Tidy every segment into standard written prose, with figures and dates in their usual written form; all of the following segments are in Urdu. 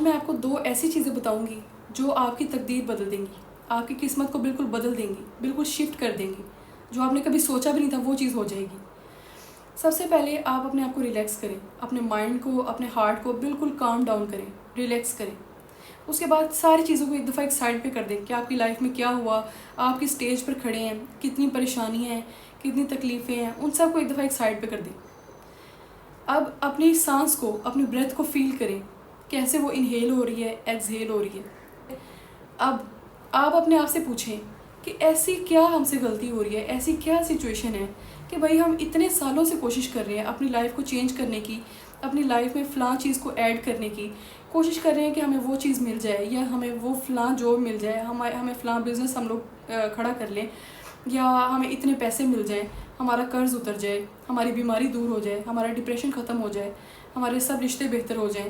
میں آپ کو 2 ایسی چیزیں بتاؤں گی جو آپ کی تقدیر بدل دیں گی، آپ کی قسمت کو بالکل بدل دیں گی، بالکل شفٹ کر دیں گی. جو آپ نے کبھی سوچا بھی نہیں تھا وہ چیز ہو جائے گی. سب سے پہلے آپ اپنے آپ کو ریلیکس کریں، اپنے مائنڈ کو، اپنے ہارٹ کو بالکل کام ڈاؤن کریں، ریلیکس کریں. اس کے بعد ساری چیزوں کو ایک دفعہ ایک سائڈ پہ کر دیں کہ آپ کی لائف میں کیا ہوا، آپ کس اسٹیج پر کھڑے ہیں، کتنی پریشانیاں ہیں، کتنی تکلیفیں ہیں، ان سب کو ایک دفعہ ایک سائڈ پہ کر دیں. اب اپنی سانس کو، اپنی بریتھ کو فیل کریں، کیسے وہ انہیل ہو رہی ہے، ایکسہیل ہو رہی ہے. اب آپ اپنے آپ سے پوچھیں کہ ایسی کیا ہم سے غلطی ہو رہی ہے، ایسی کیا سچویشن ہے کہ بھائی ہم اتنے سالوں سے کوشش کر رہے ہیں اپنی لائف کو چینج کرنے کی، اپنی لائف میں فلاں چیز کو ایڈ کرنے کی کوشش کر رہے ہیں کہ ہمیں وہ چیز مل جائے، یا ہمیں وہ فلاں جاب مل جائے، ہمیں فلاں بزنس ہم لوگ کھڑا کر لیں، یا ہمیں اتنے پیسے مل جائیں، ہمارا قرض اتر جائے، ہماری بیماری دور ہو جائے، ہمارا ڈپریشن ختم ہو جائے، ہمارے سب رشتے بہتر ہو جائیں،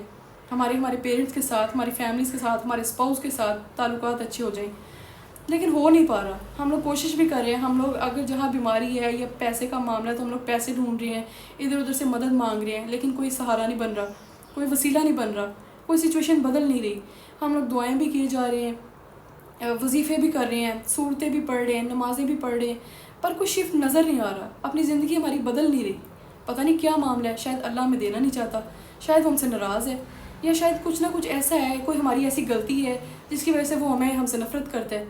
ہمارے پیرنٹس کے ساتھ، ہماری فیملیز کے ساتھ، ہمارے اسپاؤس کے ساتھ تعلقات اچھے ہو جائیں. لیکن ہو نہیں پا رہا. ہم لوگ کوشش بھی کر رہے ہیں، ہم لوگ اگر جہاں بیماری ہے یا پیسے کا معاملہ ہے تو ہم لوگ پیسے ڈھونڈ رہے ہیں، ادھر ادھر سے مدد مانگ رہے ہیں، لیکن کوئی سہارا نہیں بن رہا، کوئی وسیلہ نہیں بن رہا، کوئی سچویشن بدل نہیں رہی. ہم لوگ دعائیں بھی کیے جا رہے ہیں، وظیفے بھی کر رہے ہیں، صورتیں بھی پڑھ رہے ہیں، نمازیں بھی پڑھ رہے ہیں، پر کوئی شفٹ نظر نہیں آ رہا. اپنی زندگی ہماری بدل نہیں رہی. پتہ نہیں کیا معاملہ ہے. شاید اللہ ہمیں دینا نہیں چاہتا، شاید وہ ہم سے ناراض ہے، یا شاید کچھ نہ کچھ ایسا ہے، کوئی ہماری ایسی غلطی ہے جس کی وجہ سے وہ ہم سے نفرت کرتا ہے.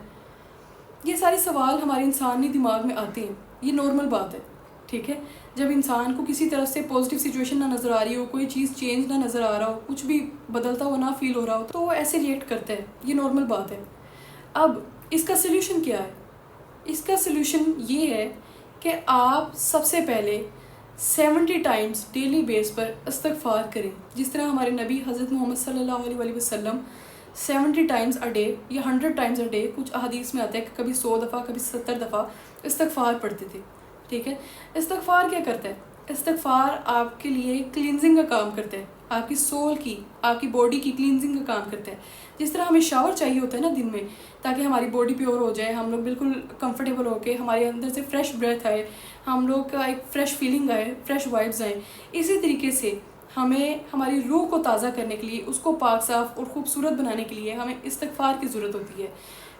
یہ سارے سوال ہمارے انسانی دماغ میں آتے ہیں. یہ نارمل بات ہے، ٹھیک ہے. جب انسان کو کسی طرف سے پازیٹیو سچویشن نہ نظر آ رہی ہو، کوئی چیز چینج نہ نظر آ رہا ہو، کچھ بھی بدلتا ہوا نہ فیل ہو رہا ہو، تو وہ ایسے ریئیکٹ کرتا ہے. یہ نارمل بات ہے. اب اس کا سلیوشن کیا ہے؟ اس کا سلیوشن یہ ہے کہ آپ سب سے پہلے 70 ٹائمز ڈیلی بیس پر استغفار کریں، جس طرح ہمارے نبی حضرت محمد صلی اللہ علیہ وسلم 70 ٹائمز اے ڈے یا 100 ٹائمز اے ڈے، کچھ احادیث میں آتا ہے کہ کبھی 100 دفعہ، کبھی 70 دفعہ استغفار پڑھتے تھے. ٹھیک ہے. استغفار کیا کرتا ہے؟ استغفار آپ کے لیے کلینزنگ کا کام کرتا ہے، آپ کی سول کی، آپ کی باڈی کی کلینزنگ کا کام کرتا ہے. جس طرح ہمیں شاور چاہیے ہوتا ہے نا دن میں، تاکہ ہماری باڈی پیور ہو جائے، ہم لوگ بالکل کمفرٹیبل ہو کے، ہمارے اندر سے فریش بریتھ آئے، ہم لوگ کا ایک فریش فیلنگ آئے، فریش وائبز آئیں. اسی طریقے سے ہمیں ہماری روح کو تازہ کرنے کے لیے، اس کو پاک صاف اور خوبصورت بنانے کے لیے ہمیں استغفار کی ضرورت ہوتی ہے.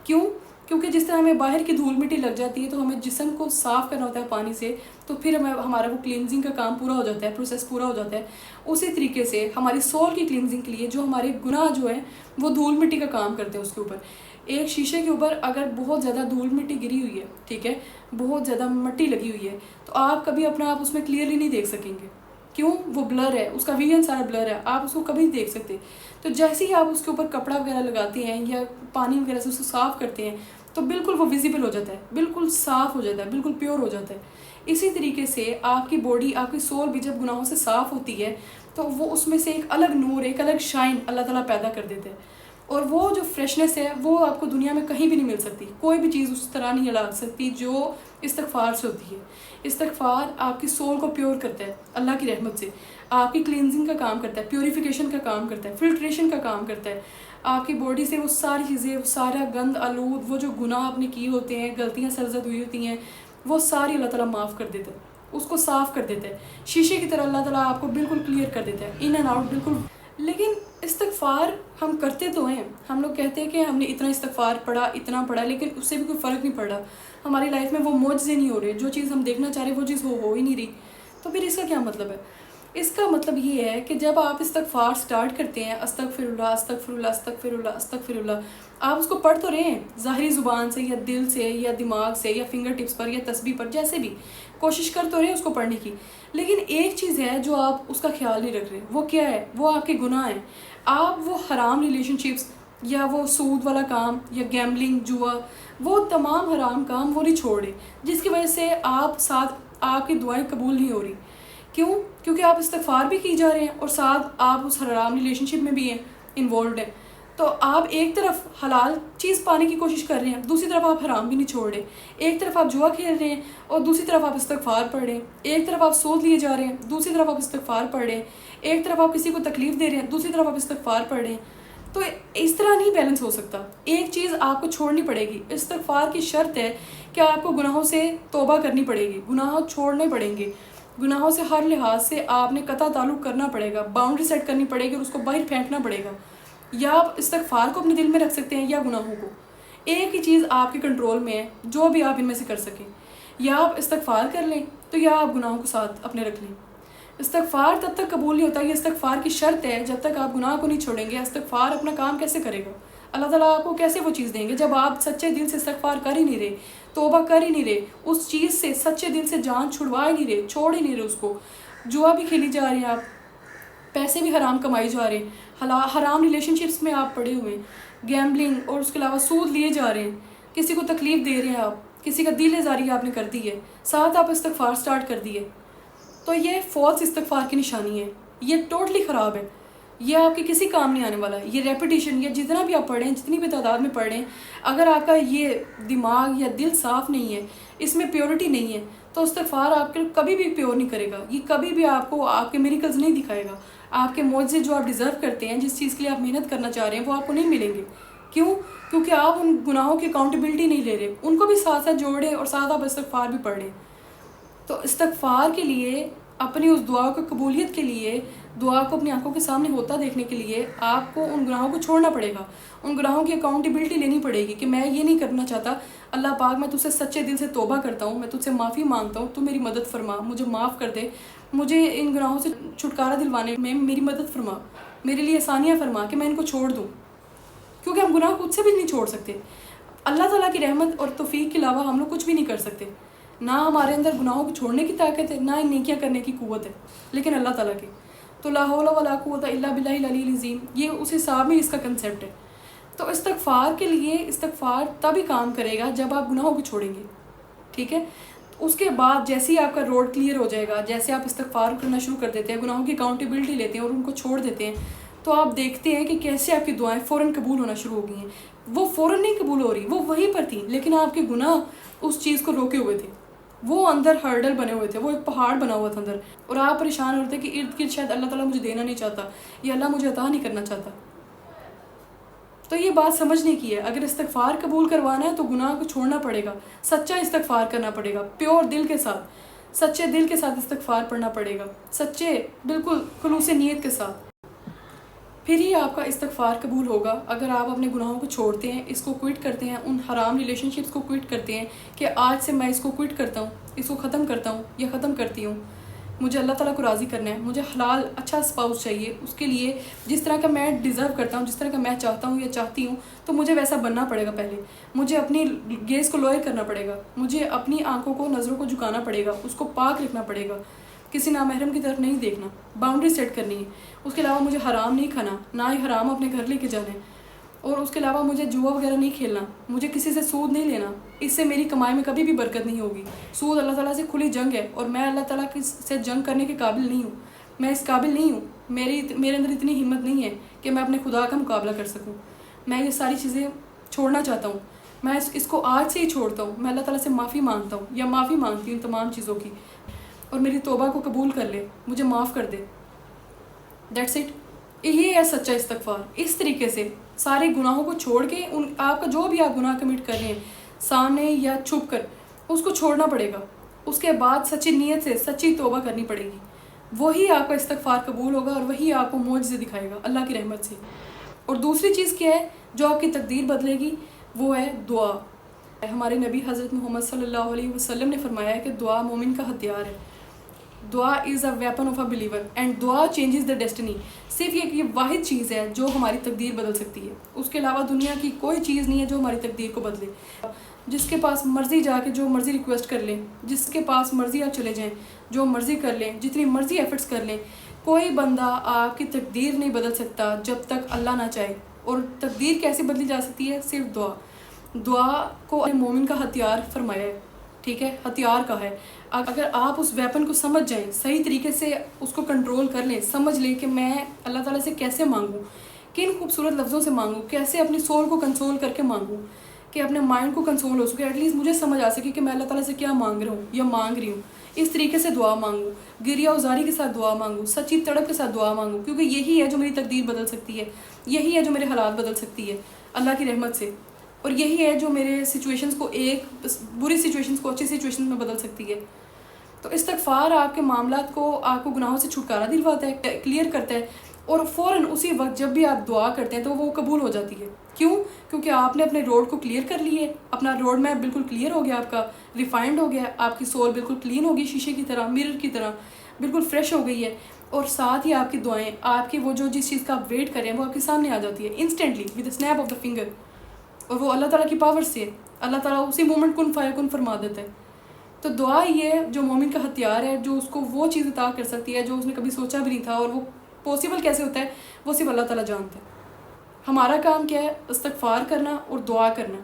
کیوں؟ کیونکہ جس طرح ہمیں باہر کی دھول مٹی لگ جاتی ہے تو ہمیں جسم کو صاف کرنا ہوتا ہے پانی سے، تو پھر ہمارا وہ کلینزنگ کا کام پورا ہو جاتا ہے، پروسیس پورا ہو جاتا ہے. اسی طریقے سے ہماری سول کی کلینزنگ کے لیے جو ہمارے گناہ جو ہیں وہ دھول مٹی کا کام کرتے ہیں. اس کے اوپر ایک شیشے کے اوپر اگر بہت زیادہ دھول مٹی گری ہوئی ہے، ٹھیک ہے، بہت زیادہ مٹی لگی ہوئی ہے، تو آپ کبھی اپنا آپ اس میں کلیئرلی نہیں دیکھ سکیں گے. کیوں؟ وہ بلر ہے، اس کا ویژن سارا بلر ہے، آپ اس کو کبھی نہیں دیکھ سکتے. تو جیسے ہی آپ اس کے اوپر کپڑا وغیرہ لگاتے ہیں یا پانی وغیرہ سے اس کو صاف کرتے ہیں تو بالکل وہ ویزیبل ہو جاتا ہے، بالکل صاف ہو جاتا ہے، بالکل پیور ہو جاتا ہے. اسی طریقے سے آپ کی باڈی، آپ کی سول بھی جب گناہوں سے صاف ہوتی ہے تو وہ اس میں سے ایک الگ نور، ایک الگ شائن اللہ تعالیٰ پیدا کر دیتے ہیں. اور وہ جو فریشنس ہے وہ آپ کو دنیا میں کہیں بھی نہیں مل سکتی. کوئی بھی چیز اس طرح نہیں لا سکتی جو استغفار سے ہوتی ہے. استغفار آپ کی سول کو پیور کرتا ہے اللہ کی رحمت سے، آپ کی کلینزنگ کا کام کرتا ہے، پیوریفیکیشن کا کام کرتا ہے، فلٹریشن کا کام کرتا ہے. آپ کی باڈی سے وہ ساری چیزیں، وہ سارا گند آلود، وہ جو گناہ آپ نے کیے ہوتے ہیں، غلطیاں سرزد ہوئی ہوتی ہیں، وہ ساری اللہ تعالیٰ معاف کر دیتا ہے، اس کو صاف کر دیتا ہے. شیشے کی طرح اللہ تعالیٰ آپ کو بالکل کلیئر کر دیتا ہے، ان اینڈ آؤٹ بالکل. لیکن استغفار ہم کرتے تو ہیں، ہم لوگ کہتے ہیں کہ ہم نے اتنا استغفار پڑھا، اتنا پڑھا، لیکن اس سے بھی کوئی فرق نہیں پڑ رہا. ہماری لائف میں وہ معجزے نہیں ہو رہے، جو چیز ہم دیکھنا چاہ رہے وہ چیز ہو ہی نہیں رہی. تو پھر اس کا کیا مطلب ہے؟ اس کا مطلب یہ ہے کہ جب آپ استغفار سٹارٹ کرتے ہیں، استغفر اللہ، استغفر اللہ، استغفر اللہ، استغفر اللہ، آپ اس کو پڑھ تو رہے ہیں ظاہری زبان سے یا دل سے یا دماغ سے یا فنگر ٹپس پر یا تسبیح پر، جیسے بھی کوشش کر تو رہے ہیں اس کو پڑھنے کی. لیکن ایک چیز ہے جو آپ اس کا خیال نہیں رکھ رہے. وہ کیا ہے؟ وہ آپ کے گناہ ہیں. آپ وہ حرام ریلیشن شپس یا وہ سود والا کام یا گیمبلنگ، جوا، وہ تمام حرام کام وہ نہیں چھوڑ رہے، جس کی وجہ سے آپ کی دعائیں قبول نہیں ہو رہی. کیوں؟ کیونکہ آپ استغفار بھی کی جا رہے ہیں اور ساتھ آپ اس حرام ریلیشن شپ میں بھی ہیں، انوالوڈ ہیں. تو آپ ایک طرف حلال چیز پانے کی کوشش کر رہے ہیں، دوسری طرف آپ حرام بھی نہیں چھوڑ رہے. ایک طرف آپ جوا کھیل رہے ہیں اور دوسری طرف آپ استغفار پڑھ رہے ہیں. ایک طرف آپ سود لیے جا رہے ہیں، دوسری طرف آپ استغفار پڑھ رہے ہیں. ایک طرف آپ کسی کو تکلیف دے رہے ہیں، دوسری طرف آپ استغفار پڑھ رہے ہیں. تو اس طرح نہیں بیلنس ہو سکتا. ایک چیز آپ کو چھوڑنی پڑے گی. استغفار کی شرط ہے کہ آپ کو گناہوں سے توبہ کرنی پڑے گی، گناہ چھوڑنے پڑیں گے. گناہوں سے ہر لحاظ سے آپ نے قطع تعلق کرنا پڑے گا، باؤنڈری سیٹ کرنی پڑے گی اور اس کو باہر پھینکنا پڑے گا. یا آپ استغفار کو اپنے دل میں رکھ سکتے ہیں یا گناہوں کو. ایک ہی چیز آپ کے کنٹرول میں ہے، جو بھی آپ ان میں سے کر سکیں. یا آپ استغفار کر لیں تو یا آپ گناہوں کو ساتھ اپنے رکھ لیں. استغفار تب تک قبول نہیں ہوتا، یہ استغفار کی شرط ہے جب تک آپ گناہ کو نہیں چھوڑیں گے. استغفار اپنا کام کیسے کرے گا؟ اللہ تعالیٰ آپ کو کیسے وہ چیز دیں گے جب آپ سچے دل سے استغفار کر ہی نہیں رہے، توبہ کر ہی نہیں رہے، اس چیز سے سچے دل سے جان چھڑوا ہی نہیں رہے، چھوڑ ہی نہیں رہے اس کو. جوا بھی کھیلی جا رہے ہیں آپ، پیسے بھی حرام کمائی جا رہے ہیں، حرام ریلیشن شپس میں آپ پڑے ہوئے ہیں، گیمبلنگ اور اس کے علاوہ سود لیے جا رہے ہیں، کسی کو تکلیف دے رہے ہیں آپ، کسی کا دل آزاری آپ نے کر دی ہے، ساتھ آپ استغفار سٹارٹ کر دی ہے. تو یہ فالس استغفار کی نشانی ہے، یہ ٹوٹلی خراب ہے، یہ آپ کے کسی کام نہیں آنے والا ہے. یہ ریپیٹیشن، یہ جتنا بھی آپ پڑھیں، جتنی بھی تعداد میں پڑھیں، اگر آپ کا یہ دماغ یا دل صاف نہیں ہے، اس میں پیورٹی نہیں ہے، تو استغفار آپ کے کبھی بھی پیور نہیں کرے گا. یہ کبھی بھی آپ کو آپ کے میریکلز نہیں دکھائے گا. آپ کے معجزے جو آپ ڈیزرو کرتے ہیں، جس چیز کے لیے آپ محنت کرنا چاہ رہے ہیں، وہ آپ کو نہیں ملیں گے. کیوں؟ کیونکہ آپ ان گناہوں کی اکاؤنٹیبلٹی نہیں لے رہے، ان کو بھی ساتھ ساتھ جوڑیں اور ساتھ آپ استغفار بھی پڑھ لیں. تو استغفار کے لیے، اپنی اس دعا کو قبولیت کے لیے، دعا کو اپنی آنکھوں کے سامنے ہوتا دیکھنے کے لیے آپ کو ان گناہوں کو چھوڑنا پڑے گا. ان گناہوں کی اکاؤنٹیبلٹی لینی پڑے گی کہ میں یہ نہیں کرنا چاہتا، اللہ پاک میں تجھ سے سچے دل سے توبہ کرتا ہوں، میں تجھ سے معافی مانگتا ہوں، تو میری مدد فرما، مجھے معاف کر دے، مجھے ان گناہوں سے چھٹکارا دلوانے میں میری مدد فرما، میرے لیے آسانیاں فرما کہ میں ان کو چھوڑ دوں. کیونکہ ہم گناہ خود سے بھی نہیں چھوڑ سکتے. اللہ تعالیٰ کی رحمت اور توفیق کے علاوہ ہم لوگ کچھ بھی نہیں کر سکتے. نہ ہمارے اندر گناہوں کو چھوڑنے کی طاقت ہے، نہ ہی نیکیاں کرنے کی قوت ہے، لیکن اللہ تعالیٰ کی. تو لا حول ولا قوت الا باللہ العلی العظیم، یہ اس حساب میں اس کا کنسیپٹ ہے. تو استغفار کے لیے، استغفار تب ہی کام کرے گا جب آپ گناہوں کو چھوڑیں گے. ٹھیک ہے؟ اس کے بعد جیسے ہی آپ کا روڈ کلیئر ہو جائے گا، جیسے آپ استغفار کرنا شروع کر دیتے ہیں، گناہوں کی اکاؤنٹیبلٹی لیتے ہیں اور ان کو چھوڑ دیتے ہیں، تو آپ دیکھتے ہیں کہ کیسے آپ کی دعائیں فوراً قبول ہونا شروع ہو گئی ہیں. وہ فوراً نہیں قبول ہو رہی، وہ وہیں پر تھیں، لیکن آپ کے گناہ اس چیز کو روکے ہوئے تھے. وہ اندر ہرڈل بنے ہوئے تھے، وہ ایک پہاڑ بنا ہوا تھا اندر، اور آپ پریشان ہوتے کہ ارد گرد شاید اللہ تعالیٰ مجھے دینا نہیں چاہتا، یا اللہ مجھے عطا نہیں کرنا چاہتا. تو یہ بات سمجھنے کی ہے. اگر استغفار قبول کروانا ہے تو گناہ کو چھوڑنا پڑے گا، سچا استغفار کرنا پڑے گا، پیور دل کے ساتھ، سچے دل کے ساتھ استغفار پڑھنا پڑے گا، سچے بالکل خلوص نیت کے ساتھ. پھر ہی آپ کا استغفار قبول ہوگا. اگر آپ اپنے گناہوں کو چھوڑتے ہیں، اس کو کوئٹ کرتے ہیں، ان حرام ریلیشن شپس کو کوئٹ کرتے ہیں کہ آج سے میں اس کو کوئٹ کرتا ہوں، اس کو ختم کرتا ہوں یا ختم کرتی ہوں، مجھے اللہ تعالیٰ کو راضی کرنا ہے، مجھے حلال اچھا اسپاؤس چاہیے، اس کے لیے جس طرح کا میں ڈیزرو کرتا ہوں، جس طرح کا میں چاہتا ہوں یا چاہتی ہوں، تو مجھے ویسا بننا پڑے گا. پہلے مجھے اپنی گیز کو لوئر کرنا پڑے گا، مجھے اپنی آنکھوں کو، نظروں کو جھکانا پڑے گا، اس کو پاک رکھنا پڑے گا، کسی نامحرم کی طرف نہیں دیکھنا، باؤنڈری سیٹ کرنی ہے. اس کے علاوہ مجھے حرام نہیں کھانا، نہ ہی حرام اپنے گھر لے کے جانا ہے. اور اس کے علاوہ مجھے جوا وغیرہ نہیں کھیلنا، مجھے کسی سے سود نہیں لینا، اس سے میری کمائی میں کبھی بھی برکت نہیں ہوگی. سود اللہ تعالیٰ سے کھلی جنگ ہے، اور میں اللہ تعالیٰ سے جنگ کرنے کے قابل نہیں ہوں، میں اس قابل نہیں ہوں، میرے اندر اتنی ہمت نہیں ہے کہ میں اپنے خدا کا مقابلہ کر سکوں. میں یہ ساری چیزیں چھوڑنا چاہتا ہوں، میں اس کو آج سے ہی چھوڑتا ہوں. میں اللہ تعالیٰ سے معافی مانگتا ہوں، یا معافی مانگتی ہوں تمام چیزوں کی، اور میری توبہ کو قبول کر لے، مجھے معاف کر دے. That's it. یہ ہے سچا استغفار. اس طریقے سے سارے گناہوں کو چھوڑ کے، آپ کا جو بھی آپ گناہ کمٹ کر رہے ہیں، سامنے یا چھپ کر، اس کو چھوڑنا پڑے گا. اس کے بعد سچی نیت سے سچی توبہ کرنی پڑے گی. وہی آپ کا استغفار قبول ہوگا، اور وہی آپ کو معجزے دکھائے گا اللہ کی رحمت سے. اور دوسری چیز کیا ہے جو آپ کی تقدیر بدلے گی؟ وہ ہے دعا. ہمارے نبی حضرت محمد صلی اللہ علیہ وسلم نے فرمایا ہے کہ دعا مومن کا ہتھیار ہے. Dua is a weapon of a believer, and dua changes the destiny. صرف یہ واحد چیز ہے جو ہماری تقدیر بدل سکتی ہے. اس کے علاوہ دنیا کی کوئی چیز نہیں ہے جو ہماری تقدیر کو بدلے. جس کے پاس مرضی جا کے جو مرضی ریکویسٹ کر لیں، جس کے پاس مرضی آپ چلے جائیں، جو مرضی کر لیں، جتنی مرضی ایفرٹس کر لیں، کوئی بندہ آپ کی تقدیر نہیں بدل سکتا جب تک اللہ نہ چاہے. اور تقدیر کیسے بدلی جا سکتی ہے؟ صرف دعا. دعا کو مومن کا ہتھیار فرمایا ہے. ٹھیک ہے، ہتھیار کا ہے. اگر آپ اس ویپن کو سمجھ جائیں، صحیح طریقے سے اس کو کنٹرول کر لیں، سمجھ لیں کہ میں اللہ تعالیٰ سے کیسے مانگوں، کن خوبصورت لفظوں سے مانگوں، کیسے اپنی سول کو کنسول کر کے مانگوں کہ اپنے مائنڈ کو کنسول ہو سکے، ایٹ لیسٹ مجھے سمجھ آ سکے کہ میں اللہ تعالیٰ سے کیا مانگ رہا ہوں یا مانگ رہی ہوں. اس طریقے سے دعا مانگوں، گریہ ازاری کے ساتھ دعا مانگوں، سچی تڑپ کے ساتھ دعا مانگوں، کیونکہ یہی ہے جو میری تقدیر بدل سکتی ہے، یہی ہے جو میرے حالات بدل سکتی ہے اللہ کی رحمت سے. اور یہی ہے جو میرے سچویشنز کو، ایک بری سچویشنز کو اچھی سچویشنز میں بدل سکتی ہے. تو استغفار آپ کے معاملات کو، آپ کو گناہوں سے چھٹکارا دلواتا ہے، کلیئر کرتا ہے، اور فوراً اسی وقت جب بھی آپ دعا کرتے ہیں تو وہ قبول ہو جاتی ہے. کیوں؟ کیونکہ آپ نے اپنے روڈ کو کلیئر کر لی ہے، اپنا روڈ میپ بالکل کلیئر ہو گیا، آپ کا ریفائنڈ ہو گیا، آپ کی سول بالکل کلین ہو گئی، شیشے کی طرح، مرر کی طرح بالکل فریش ہو گئی ہے. اور ساتھ ہی آپ کی دعائیں، آپ کی وہ جس چیز کا آپ ویٹ کریں وہ آپ کے سامنے آ جاتی ہے instantly with a snap of the finger. اور وہ اللہ تعالیٰ کی پاور سے اللہ تعالیٰ اسی مومنٹ کن فیکن فرما دیتا ہے. تو دعا یہ ہے جو مومن کا ہتھیار ہے، جو اس کو وہ چیز عطا کر سکتی ہے جو اس نے کبھی سوچا بھی نہیں تھا، اور وہ پاسبل کیسے ہوتا ہے وہ صرف اللہ تعالیٰ جانتا ہے. ہمارا کام کیا ہے؟ استغفار کرنا اور دعا کرنا.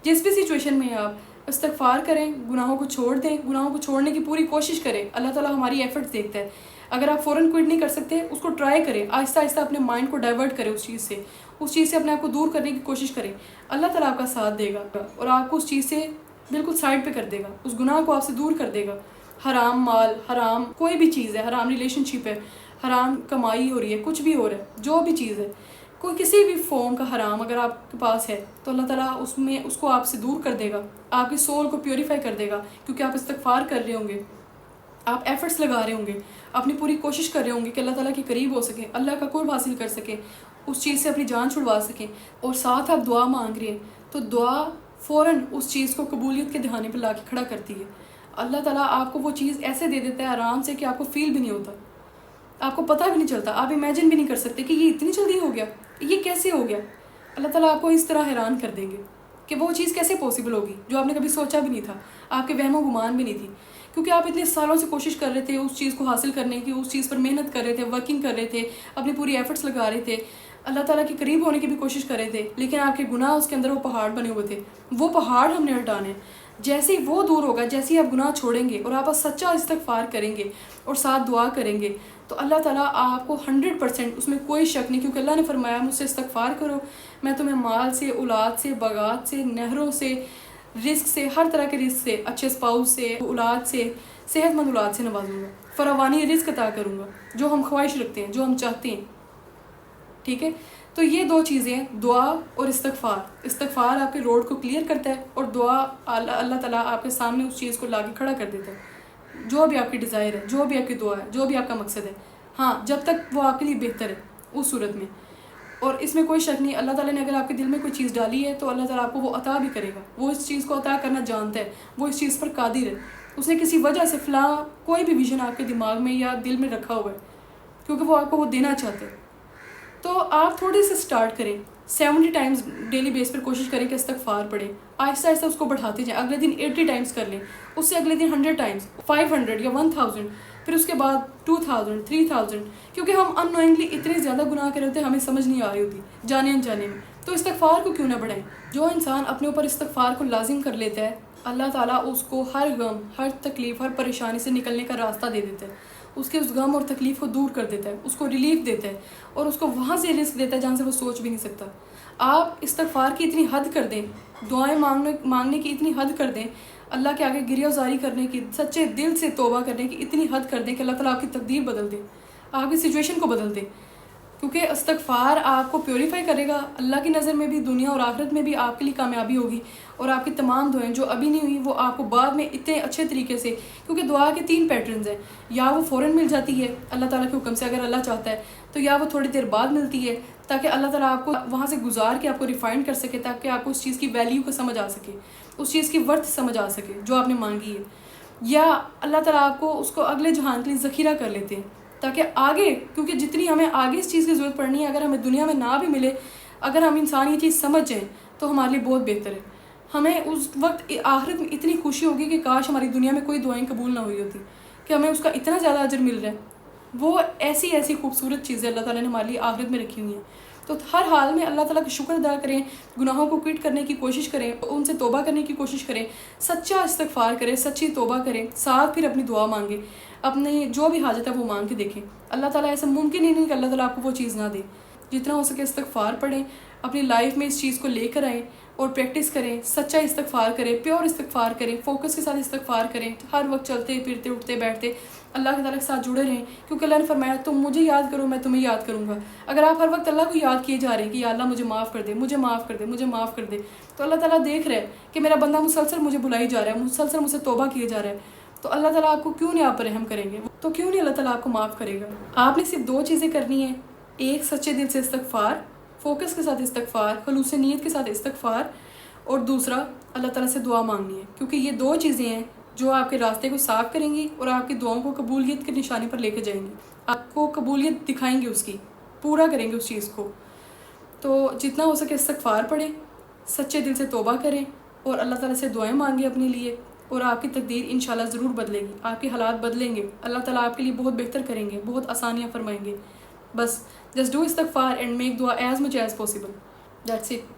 جس بھی سچویشن میں آپ استغفار کریں، گناہوں کو چھوڑ دیں، گناہوں کو چھوڑنے کی پوری کوشش کریں. اللہ تعالیٰ ہماری ایفرٹس دیکھتا ہے. اگر آپ فوراً کوئٹ نہیں کر سکتے، اس کو ٹرائی کریں، آہستہ آہستہ اپنے مائنڈ کو ڈائیورٹ کریں اس چیز سے اپنے آپ کو دور کرنے کی کوشش کریں. اللہ تعالیٰ آپ کا ساتھ دے گا اور آپ کو اس چیز سے بالکل سائڈ پہ کر دے گا، اس گناہ کو آپ سے دور کر دے گا. حرام مال، حرام کوئی بھی چیز ہے، حرام ریلیشن شپ ہے، حرام کمائی ہو رہی ہے، کچھ بھی ہو رہا ہے، جو بھی چیز ہے، کوئی کسی بھی فارم کا حرام اگر آپ کے پاس ہے تو اللہ تعالیٰ اس کو آپ سے دور کر دے گا، آپ کی سول کو پیوریفائی کر دے گا. کیونکہ آپ استغفار کر رہے ہوں گے، آپ ایفرٹس لگا رہے ہوں گے، اپنی پوری کوشش کر رہے ہوں گے کہ اللہ تعالیٰ کے قریب ہو سکیں، اللہ کا قرب حاصل کر سکیں، اس چیز سے اپنی جان چھڑوا سکیں. اور ساتھ آپ دعا مانگ رہے ہیں تو دعا فوراً اس چیز کو قبولیت کے دہانے پہ لا کے کھڑا کرتی ہے. اللہ تعالیٰ آپ کو وہ چیز ایسے دے دیتا ہے آرام سے کہ آپ کو فیل بھی نہیں ہوتا، آپ کو پتہ بھی نہیں چلتا، آپ امیجن بھی نہیں کر سکتے کہ یہ اتنی جلدی ہو گیا، یہ کیسے ہو گیا. اللہ تعالیٰ آپ کو اس طرح حیران کر دیں گے کہ وہ چیز کیسے پاسبل ہوگی جو آپ نے کبھی سوچا بھی نہیں تھا، آپ کے وہم و گمان بھی نہیں تھی. کیونکہ آپ اتنے سالوں سے کوشش کر رہے تھے اس چیز کو حاصل کرنے کی، اس چیز پر محنت کر رہے تھے، ورکنگ کر رہے تھے، اپنی پوری ایفرٹس لگا رہے تھے، اللہ تعالیٰ کے قریب ہونے کی بھی کوشش کر رہے تھے. لیکن آپ کے گناہ اس کے اندر وہ پہاڑ بنے ہوئے تھے، وہ پہاڑ ہم نے ہٹانے ہیں. جیسے ہی وہ دور ہوگا، جیسے ہی آپ گناہ چھوڑیں گے اور آپ سچا استغفار کریں گے اور ساتھ دعا کریں گے تو اللہ تعالیٰ آپ کو 100%، اس میں کوئی شک نہیں، کیونکہ اللہ نے فرمایا مجھ سے استغفار کرو، میں تمہیں مال سے، اولاد سے، باغات سے، نہروں سے، رزق سے، ہر طرح کے رزق سے، اچھے اسپاؤس سے، اولاد سے، صحت مند اولاد سے نوازوں گا، فراوانی رزق عطا کروں گا، جو ہم خواہش رکھتے ہیں، جو ہم چاہتے ہیں. ٹھیک ہے؟ تو یہ دو چیزیں، دعا اور استغفار. استغفار آپ کے روڈ کو کلیئر کرتا ہے اور دعا اللہ تعالیٰ آپ کے سامنے اس چیز کو لا کے کھڑا کر دیتا ہے، جو بھی آپ کی ڈیزائر ہے، جو بھی آپ کی دعا ہے، جو بھی آپ کا مقصد ہے. ہاں، جب تک وہ آپ کے لیے بہتر ہے اس صورت میں. اور اس میں کوئی شک نہیں، اللہ تعالیٰ نے اگر آپ کے دل میں کوئی چیز ڈالی ہے تو اللہ تعالیٰ آپ کو وہ عطا بھی کرے گا. وہ اس چیز کو عطا کرنا جانتا ہے، وہ اس چیز پر قادر ہے. اس نے کسی وجہ سے فلاں کوئی بھی ویژن آپ کے دماغ میں یا دل میں رکھا ہوا ہے، کیونکہ وہ آپ کو وہ دینا چاہتے ہیں. تو آپ تھوڑے سے سٹارٹ کریں، 70 ٹائمز ڈیلی بیس پر کوشش کریں کہ استغفار پڑھیں. آہستہ آہستہ اس کو بڑھاتے جائیں. اگلے دن 80 ٹائمز کر لیں، اس سے اگلے دن 100 ٹائمز، 500 یا 1000، پھر اس کے بعد 2000، 3000. کیونکہ ہم ان نوئنگلی اتنے زیادہ گناہ کر رہے ہوتے ہیں، ہمیں سمجھ نہیں آ رہی ہوتی جانے انجانے میں. تو استغفار کو کیوں نہ بڑھائیں. جو انسان اپنے اوپر استغفار کو لازم کر لیتا ہے، اللہ تعالیٰ اس کو ہر غم، ہر تکلیف، ہر پریشانی سے نکلنے کا راستہ دے دیتا ہے. اس کے اس غم اور تکلیف کو دور کر دیتا ہے، اس کو ریلیف دیتا ہے، اور اس کو وہاں سے رزق دیتا ہے جہاں سے وہ سوچ بھی نہیں سکتا. آپ استغفار کی اتنی حد کر دیں، دعائیں مانگنے کی اتنی حد کر دیں، اللہ کے آگے گریہ زاری کرنے کی، سچے دل سے توبہ کرنے کی اتنی حد کر دیں کہ اللہ تعالیٰ آپ کی تقدیر بدل دے، آپ کی سچویشن کو بدل دے. کیونکہ استغفار آپ کو پیوریفائی کرے گا، اللہ کی نظر میں بھی، دنیا اور آخرت میں بھی آپ کے لیے کامیابی ہوگی. اور آپ کی تمام دعائیں جو ابھی نہیں ہوئی وہ آپ کو بعد میں اتنے اچھے طریقے سے، کیونکہ دعا کے 3 پیٹرنز ہیں، یا وہ فوراً مل جاتی ہے اللہ تعالیٰ کے حکم سے اگر اللہ چاہتا ہے، تو یا وہ تھوڑی دیر بعد ملتی ہے تاکہ اللہ تعالیٰ آپ کو وہاں سے گزار کے آپ کو ریفائنڈ کر سکے، تاکہ آپ کو اس چیز کی ویلیو کو سمجھ آ سکے، اس چیز کی ورتھ سمجھ آ سکے جو آپ نے مانگی ہے. یا اللہ تعالیٰ آپ کو اس کو اگلے جہان کے لیے ذخیرہ کر لیتے ہیں تاکہ آگے، کیونکہ جتنی ہمیں آگے اس چیز کی ضرورت پڑنی ہے، اگر ہمیں دنیا میں نہ بھی ملے، اگر ہم انسان یہ چیز سمجھ جائیں تو ہمارے لیے بہت بہتر ہے. ہمیں اس وقت آخرت میں اتنی خوشی ہوگی کہ کاش ہماری دنیا میں کوئی دعائیں قبول نہ ہوئی ہوتی، کہ ہمیں اس کا اتنا زیادہ اجر مل رہا ہے. وہ ایسی خوبصورت چیزیں اللہ تعالیٰ نے ہمارے لیے آخرت میں رکھی ہوئی ہیں. تو ہر حال میں اللہ تعالیٰ کا شکر ادا کریں، گناہوں کو کوئٹ کرنے کی کوشش کریں، ان سے توبہ کرنے کی کوشش کریں، سچا استغفار کریں، سچی توبہ کریں، ساتھ پھر اپنی دعا مانگیں، اپنی جو بھی حاجت ہے وہ مانگ کے دیکھیں. اللہ تعالیٰ ایسا ممکن ہی نہیں کہ اللہ تعالیٰ آپ کو وہ چیز نہ دے. جتنا ہو سکے استغفار پڑھیں، اپنی لائف میں اس چیز کو لے کر آئیں اور پریکٹس کریں، سچا استغفار کریں، پیور استغفار کریں، فوکس کے ساتھ استغفار کریں. ہر وقت چلتے پھرتے اٹھتے بیٹھتے اللہ کے تعالیٰ کے ساتھ جڑے رہیں، کیونکہ اللہ نے فرمایا تم مجھے یاد کرو میں تمہیں یاد کروں گا. اگر آپ ہر وقت اللہ کو یاد کیے جا رہے ہیں کہ یا اللہ مجھے معاف کر دے، مجھے معاف کر دے، مجھے معاف کر دے، تو اللہ تعالیٰ دیکھ رہا ہے کہ میرا بندہ مسلسل مجھے بلائی جا رہا ہے، مسلسل مجھ سے توبہ کیے جا رہا ہے، تو اللہ تعالیٰ آپ کو کیوں نہیں آپ پر رحم کریں گے، تو کیوں نہیں اللہ تعالیٰ آپ کو معاف کرے گا. آپ نے صرف 2 چیزیں کرنی ہیں. ایک سچے دل سے استغفار، فوکس کے ساتھ استغفار، خلوص نیت کے ساتھ استغفار، اور دوسرا اللہ تعالیٰ سے دعا مانگنی ہے، کیونکہ یہ دو چیزیں ہیں جو آپ کے راستے کو صاف کریں گی اور آپ کی دعاؤں کو قبولیت کے نشانے پر لے کے جائیں گی، آپ کو قبولیت دکھائیں گے، اس کی پورا کریں گے اس چیز کو۔ تو جتنا ہو سکے استغفار پڑھیں، سچے دل سے توبہ کریں اور اللہ تعالیٰ سے دعائیں مانگیں اپنے لیے، اور آپ کی تقدیر انشاءاللہ ضرور بدلے گی، آپ کے حالات بدلیں گے، اللہ تعالیٰ آپ کے لیے بہت بہتر کریں گے، بہت آسانیاں فرمائیں گے۔ بس جسٹ ڈو استغفار اینڈ میک دعا as much as possible, that's it.